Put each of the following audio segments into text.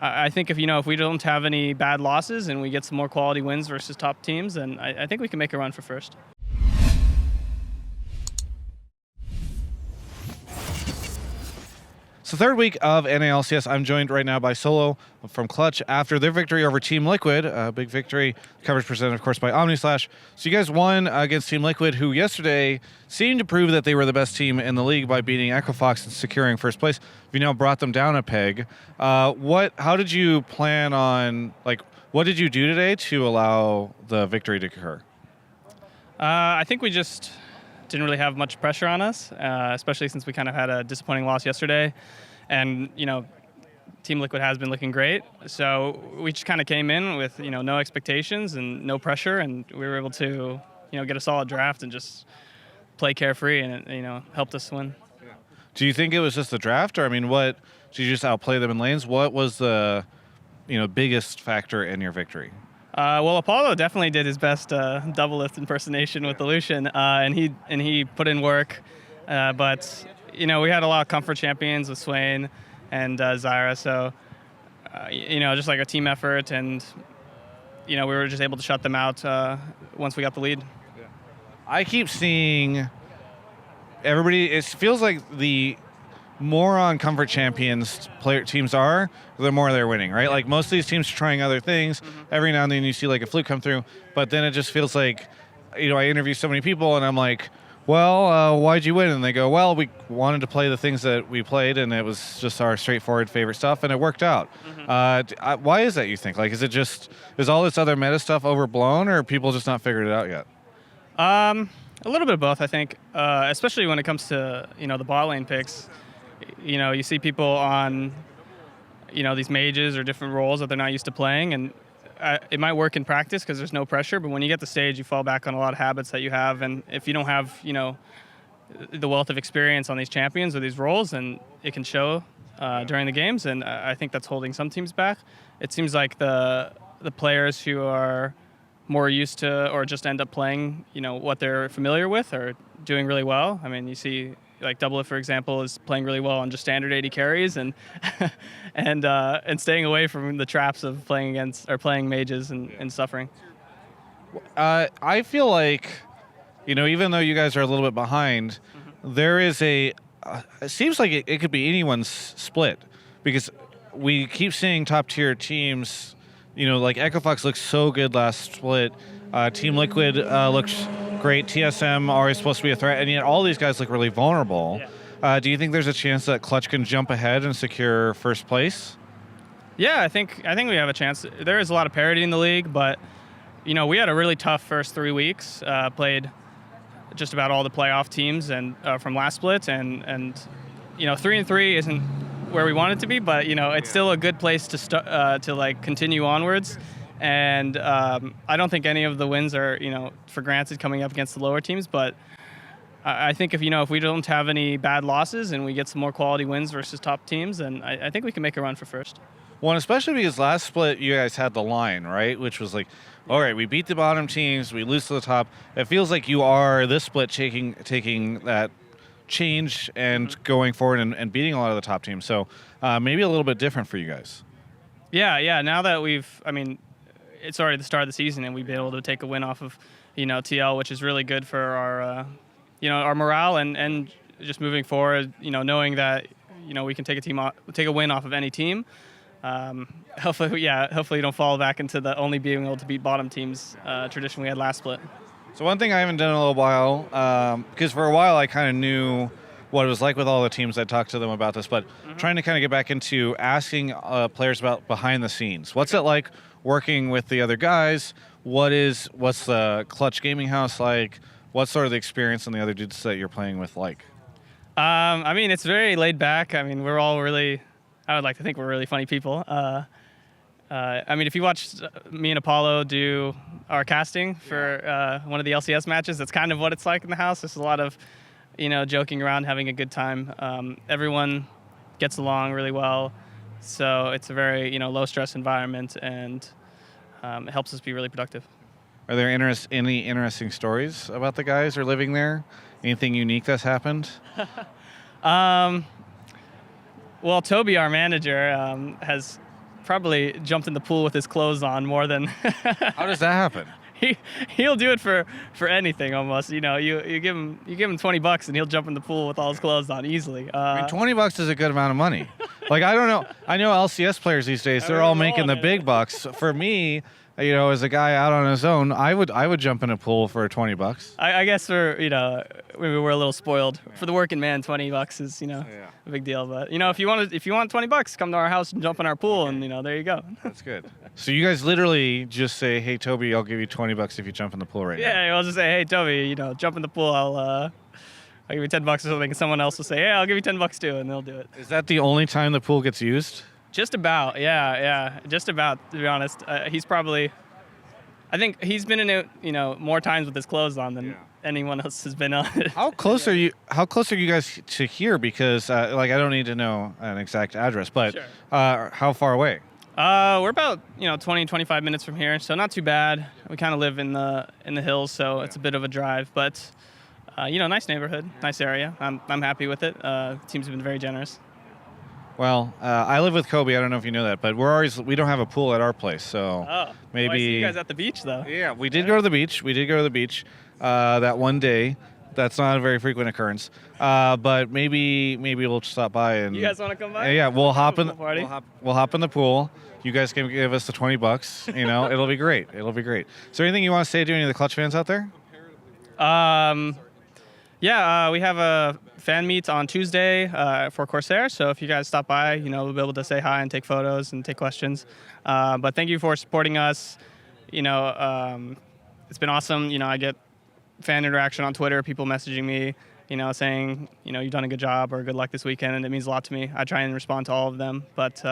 I think if we don't have any bad losses and we get some more quality wins versus top teams, then I think we can make a run for first. So third week of NALCS, I'm joined right now by Solo from Clutch after their victory over Team Liquid. A big victory. Coverage presented, of course, by OmniSlash. So you guys won against Team Liquid, who yesterday seemed to prove that they were the best team in the league by beating Equifox and securing first place. You now brought them down a peg. How did you plan on, what did you do today to allow the victory to occur? I think we just didn't really have much pressure on us, especially since we kind of had a disappointing loss yesterday. And, Team Liquid has been looking great. So we just kind of came in with, no expectations and no pressure, and we were able to, get a solid draft and just play carefree, and it, helped us win. Do you think it was just the draft, or, what, did you just outplay them in lanes? What was the, biggest factor in your victory? Well, Apollo definitely did his best double lift impersonation with the Lucian, and he put in work. But we had a lot of comfort champions with Swain and Zyra, so just like a team effort, and we were just able to shut them out once we got the lead. I keep seeing everybody. It feels like the more on comfort champions teams are, the more they're winning, right? Like most of these teams are trying other things. Every now and then you see like a fluke come through, but then it just feels like, I interview so many people and I'm like, well, why'd you win? And they go, well, we wanted to play the things that we played, and it was just our straightforward favorite stuff, and it worked out. Why is that, you think? Like, is all this other meta stuff overblown, or people just not figured it out yet? A little bit of both, I think, especially when it comes to, the bot lane picks. You see people on, these mages or different roles that they're not used to playing, and it might work in practice because there's no pressure, but when you get the stage, you fall back on a lot of habits that you have, and if you don't have, the wealth of experience on these champions or these roles, then it can show during the games, and I think that's holding some teams back. It seems like the players who are more used to or just end up playing, what they're familiar with are doing really well. You see, like Double It, for example, is playing really well on just standard AD carries and and staying away from the traps of playing against or playing mages and suffering. I feel like, even though you guys are a little bit behind, there is it seems like it could be anyone's split, because we keep seeing top tier teams. Like Equifox looks so good last split. Team Liquid looks great. TSM always supposed to be a threat, and yet all these guys look really vulnerable. Yeah. Do you think there's a chance that Clutch can jump ahead and secure first place? Yeah, I think we have a chance. There is a lot of parity in the league, but we had a really tough first 3 weeks. Played just about all the playoff teams and from last split, and 3-3 isn't where we want it to be, but it's still a good place to start to continue onwards. And I don't think any of the wins are, for granted coming up against the lower teams. But I think if we don't have any bad losses and we get some more quality wins versus top teams, then I think we can make a run for first. Well, and especially because last split you guys had the line, right? Which was like, all right, we beat the bottom teams, we lose to the top. It feels like you are this split taking that change and going forward and beating a lot of the top teams. So maybe a little bit different for you guys. Yeah. Now that it's already the start of the season, and we've been able to take a win off of, TL, which is really good for our, our morale and just moving forward. Knowing that, we can take a win off of any team. Hopefully you don't fall back into the only being able to beat bottom teams tradition we had last split. So one thing I haven't done in a little while, because for a while I kind of knew what it was like with all the teams. I talked to them about this, but trying to kind of get back into asking players about behind the scenes. What's it like working with the other guys? What's the Clutch Gaming House like? What's sort of the experience and the other dudes that you're playing with like? It's very laid back. We're all really, I would like to think we're really funny people. If you watch me and Apollo do our casting for one of the LCS matches, that's kind of what it's like in the house. There's a lot of, joking around, having a good time. Everyone gets along really well, so it's a very, low stress environment, and it helps us be really productive. Are there any interesting stories about the guys who are living there? Anything unique that's happened? Well, Toby, our manager, has probably jumped in the pool with his clothes on more than How does that happen? he'll do it for anything almost. You know, you give him $20 and he'll jump in the pool with all his clothes on easily. I mean, $20 is a good amount of money. Like, I don't know. I know LCS players these days, they're all making the big bucks. For me, you know, as a guy out on his own, I would jump in a pool for $20. I guess maybe we're a little spoiled. For the working man, $20 is a big deal. But if you want $20, come to our house and jump in our pool, and there you go. That's good. So you guys literally just say, "Hey Toby, I'll give you $20 if you jump in the pool right now." Yeah, I'll just say, "Hey Toby, jump in the pool. I'll give you $10 or something." And someone else will say, "Yeah, I'll give you $10 too," and they'll do it. Is that the only time the pool gets used? Just about, yeah. Just about, to be honest. I think he's been in it, more times with his clothes on than anyone else has been on it. How close are you? How close are you guys to here? Because I don't need to know an exact address, but Sure. How far away? We're about 20, 25 minutes from here, so not too bad. We kind of live in the hills, so it's a bit of a drive, but nice neighborhood, nice area. I'm happy with it. Teams have been very generous. Well, I live with Kobe. I don't know if you know that, but we don't have a pool at our place, so maybe. Well, I see you guys at the beach though. Yeah, we did go to the beach. That one day. That's not a very frequent occurrence, but maybe we'll stop by and. You guys want to come by? Yeah, we'll hop in. Party. We'll hop in the pool. You guys can give us the $20. It'll be great. It'll be great. Is there anything you want to say to any of the Clutch fans out there? We have a fan meet on Tuesday for Corsair. So if you guys stop by, we'll be able to say hi and take photos and take questions. But thank you for supporting us. It's been awesome. I get fan interaction on Twitter, people messaging me, saying, you've done a good job or good luck this weekend, and it means a lot to me. I try and respond to all of them, but,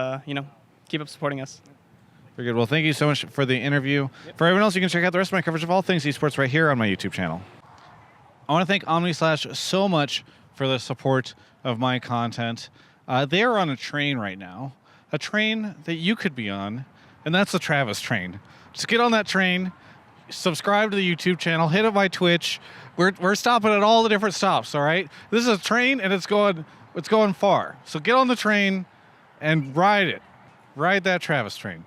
keep up supporting us. Very good. Well, thank you so much for the interview. Yep. For everyone else, you can check out the rest of my coverage of all things esports right here on my YouTube channel. I want to thank OmniSlash so much for the support of my content. They are on a train right now, a train that you could be on, and that's the Travis train. Just get on that train, subscribe to the YouTube channel, hit up my Twitch. We're stopping at all the different stops, all right? This is a train, and it's going far. So get on the train and ride it. Ride that Travis train.